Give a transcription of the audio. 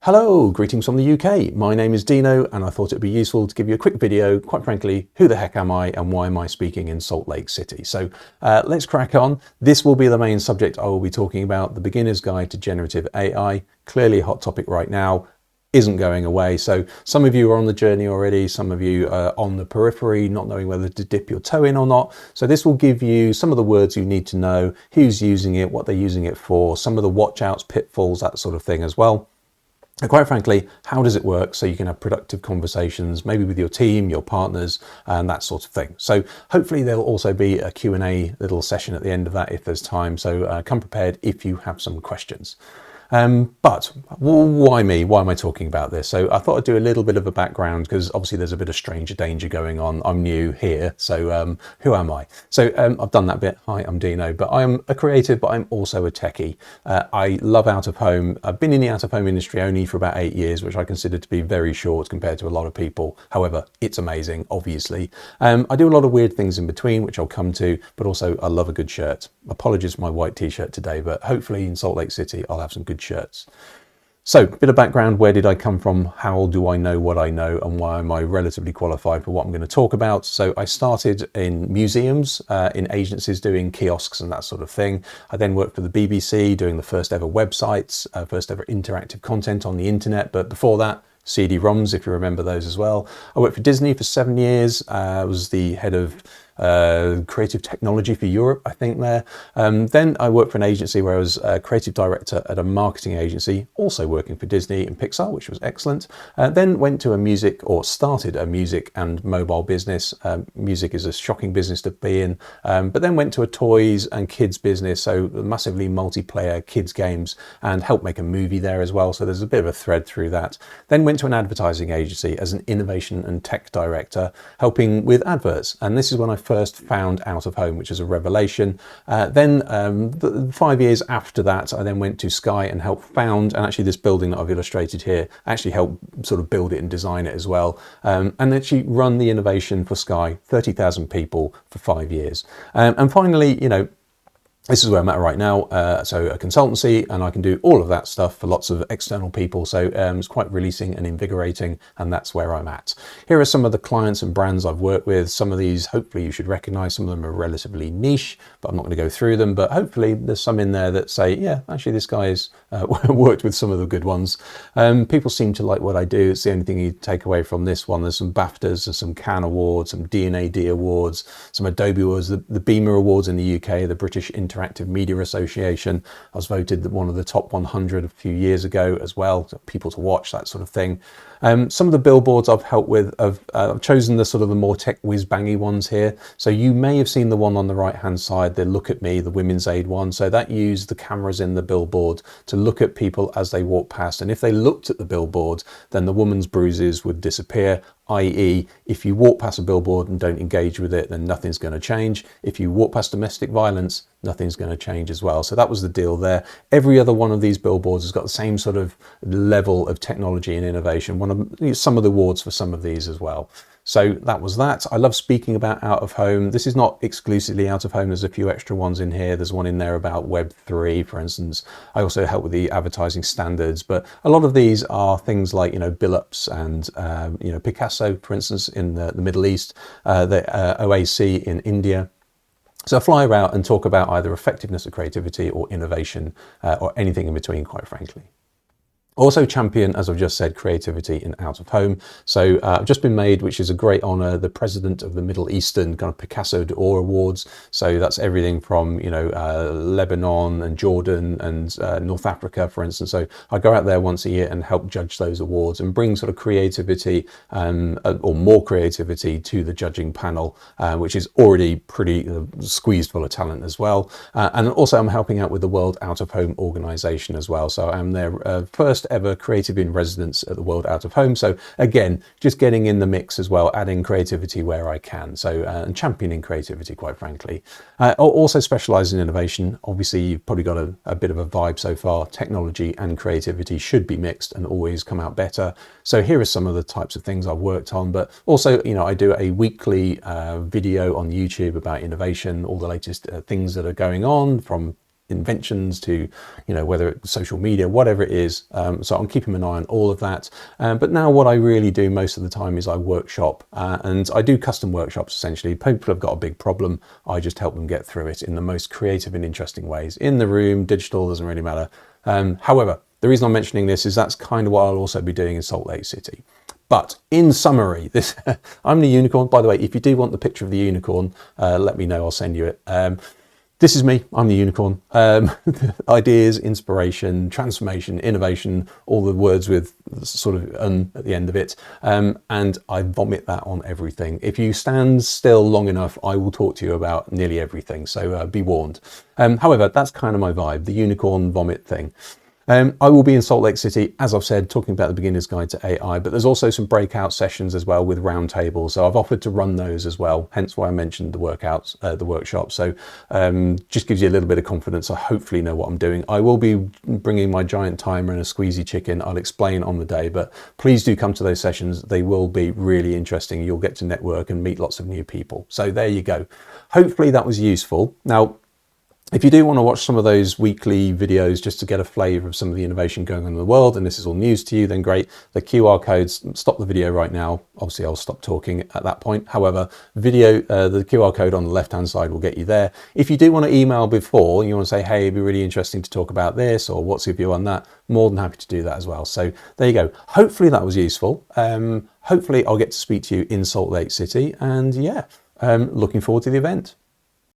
Hello, greetings from the UK. My name is Dino and I thought it'd be useful to give you a quick video. Quite frankly, who the heck am I and why am I speaking in Salt Lake City? So let's crack on. This will be the main subject I will be talking about, the beginner's guide to generative AI. Clearly a hot topic right now, isn't going away. So some of you are on the journey already, some of you are on the periphery, not knowing whether to dip your toe in or not. So this will give you some of the words you need to know, who's using it, what they're using it for, some of the watch outs, pitfalls, that sort of thing as well. And quite frankly, how does it work so you can have productive conversations, maybe with your team, your partners, and that sort of thing. So hopefully there'll also be a Q&A little session at the end of that if there's time. So come prepared if you have some questions. But why me? Why am I talking about this? So I thought I'd do a little bit of a background because obviously there's a bit of stranger danger going on. I'm new here, so who am I? So I've done that bit. Hi, I'm Dino, but I'm a creative, but I'm also a techie. I love out of home. I've been in the out of home industry only for about 8 years, which I consider to be very short compared to a lot of people. However, it's amazing, obviously. I do a lot of weird things in between, which I'll come to, but also I love a good shirt. Apologies for my white t-shirt today, but hopefully in Salt Lake City, I'll have some good shirts. So, bit of background, where did I come from? How do I know what I know and why am I relatively qualified for what I'm going to talk about? So I started in museums, in agencies doing kiosks and that sort of thing. I then worked for the BBC doing the first ever websites, first ever interactive content on the internet. But before that, CD-ROMs, if you remember those as well. I worked for Disney for 7 years. I was the head of creative technology for Europe, I think there. Then I worked for an agency where I was a creative director at a marketing agency, also working for Disney and Pixar, which was excellent. Then went to started a music and mobile business. Music is a shocking business to be in, but then went to a toys and kids business, so massively multiplayer kids games, and helped make a movie there as well. So there's a bit of a thread through that. Then went to an advertising agency as an innovation and tech director, helping with adverts. And this is when I first found out of home, which is a revelation. Then 5 years after that, I then went to Sky and helped found, and actually this building that I've illustrated here, actually helped sort of build it and design it as well. And actually run the innovation for Sky, 30,000 people for 5 years. And finally, this is where I'm at right now, so a consultancy, and I can do all of that stuff for lots of external people, so it's quite releasing and invigorating, and that's where I'm at. Here are some of the clients and brands I've worked with. Some of these, hopefully you should recognize. Some of them are relatively niche, but I'm not going to go through them, but hopefully there's some in there that say, yeah, actually this guy's worked with some of the good ones. People seem to like what I do. It's the only thing you take away from this one. There's some BAFTAs, there's some Cannes Awards, some D&AD Awards, some Adobe Awards, the Beamer Awards in the UK, the British Interactive Media Association. I was voted one of the top 100 a few years ago as well, so people to watch, that sort of thing. Some of the billboards I've helped with, I've chosen the sort of the more tech whiz-bangy ones here. So you may have seen the one on the right-hand side, the Look at Me, the Women's Aid one. So that used the cameras in the billboard to look at people as they walk past. And if they looked at the billboard, then the woman's bruises would disappear, i.e. if you walk past a billboard and don't engage with it, then nothing's going to change. If you walk past domestic violence, nothing's going to change as well. So that was the deal there. Every other one of these billboards has got the same sort of level of technology and innovation. Some of the awards for some of these as well. So that was that. I love speaking about out of home. This is not exclusively out of home. There's a few extra ones in here. There's one in there about Web3, for instance. I also help with the advertising standards, but a lot of these are things like, bill-ups and, Picasso, for instance, in the Middle East, the OAC in India. So I fly around and talk about either effectiveness of creativity or innovation or anything in between, quite frankly. Also champion, as I've just said, creativity in out of home. So I've just been made, which is a great honor, the president of the Middle Eastern kind of Picasso d'Or Awards. So that's everything from, Lebanon and Jordan and North Africa, for instance. So I go out there once a year and help judge those awards and bring sort of creativity or more creativity to the judging panel, which is already pretty squeezed full of talent as well. And also I'm helping out with the World Out of Home organization as well. So I'm their first ever creative in residence at the World Out of Home. So again, just getting in the mix as well, adding creativity where I can. So and championing creativity, quite frankly. Also specialize in innovation. Obviously, you've probably got a bit of a vibe so far. Technology and creativity should be mixed and always come out better. So here are some of the types of things I've worked on, but also, I do a weekly video on YouTube about innovation, all the latest things that are going on, from inventions to, you know, whether it's social media, whatever it is. So I'm keeping an eye on all of that. But now what I really do most of the time is I workshop, and I do custom workshops essentially. People have got a big problem. I just help them get through it in the most creative and interesting ways. In the room, digital, doesn't really matter. However, the reason I'm mentioning this is that's kind of what I'll also be doing in Salt Lake City. But in summary, this I'm the unicorn. By the way, if you do want the picture of the unicorn, let me know, I'll send you it. This is me, I'm the unicorn. Ideas, inspiration, transformation, innovation, all the words with sort of at the end of it. And I vomit that on everything. If you stand still long enough, I will talk to you about nearly everything. So be warned. However, that's kind of my vibe, the unicorn vomit thing. I will be in Salt Lake City, as I've said, talking about the beginner's guide to AI, but there's also some breakout sessions as well with roundtables. So I've offered to run those as well, hence why I mentioned the workshop. So just gives you a little bit of confidence. I hopefully know what I'm doing. I will be bringing my giant timer and a squeezy chicken. I'll explain on the day, but please do come to those sessions. They will be really interesting. You'll get to network and meet lots of new people. So there you go. Hopefully that was useful. Now, if you do want to watch some of those weekly videos just to get a flavour of some of the innovation going on in the world, and this is all news to you, then great. The QR codes, stop the video right now. Obviously, I'll stop talking at that point. However, the QR code on the left-hand side will get you there. If you do want to email before, you want to say, hey, it'd be really interesting to talk about this, or what's your view on that, more than happy to do that as well. So there you go. Hopefully that was useful. Hopefully I'll get to speak to you in Salt Lake City, and yeah, looking forward to the event.